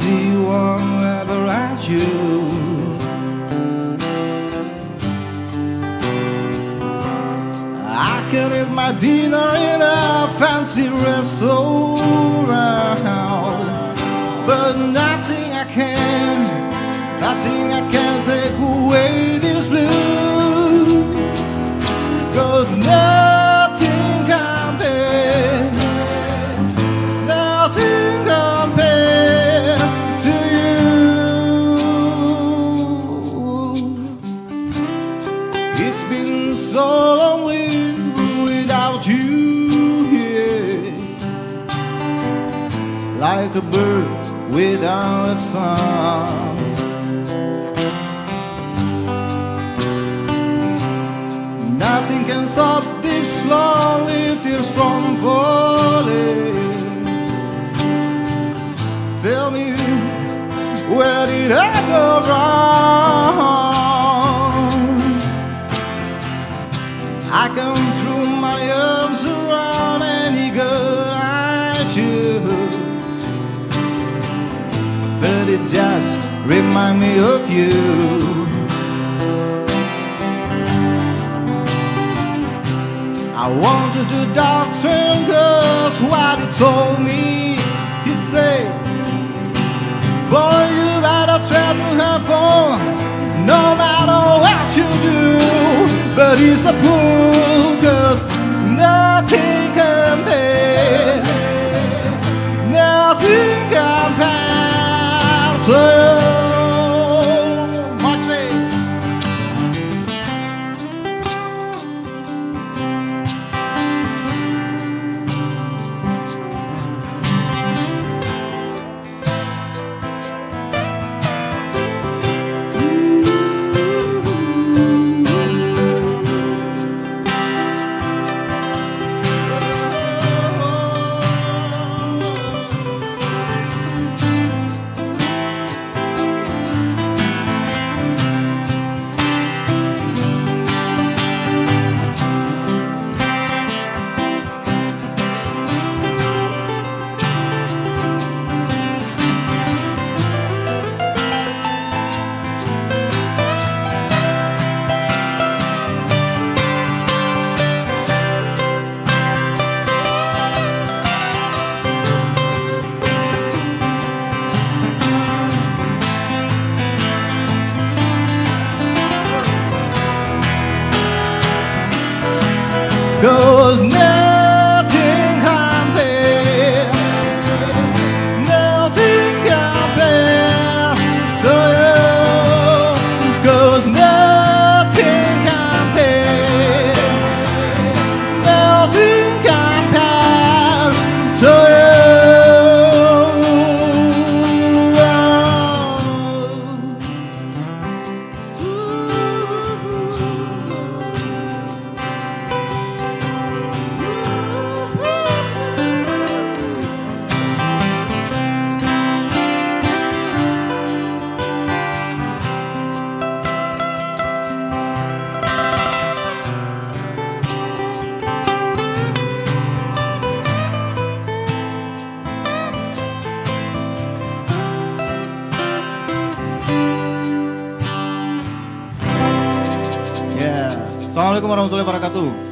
see one ever at you. I can eat my dinner in a fancy restaurant, but nothing I can take away this blue. 'Cause nothing compares to you. It's been so lonely without you here, like a bird without a song. Nothing can stop these lonely tears from falling. Tell me, where did I go wrong? I come through my arms around any girl I choose, but it just reminds me of you. I want to do doctor, 'cause what he told me, he said, boy, you better try to have fun, no matter what you do. But he's a fool, 'cause nothing compares to Cause nothing compares to you. 'Cause nothing compares to Assalamualaikum warahmatullahi wabarakatuh.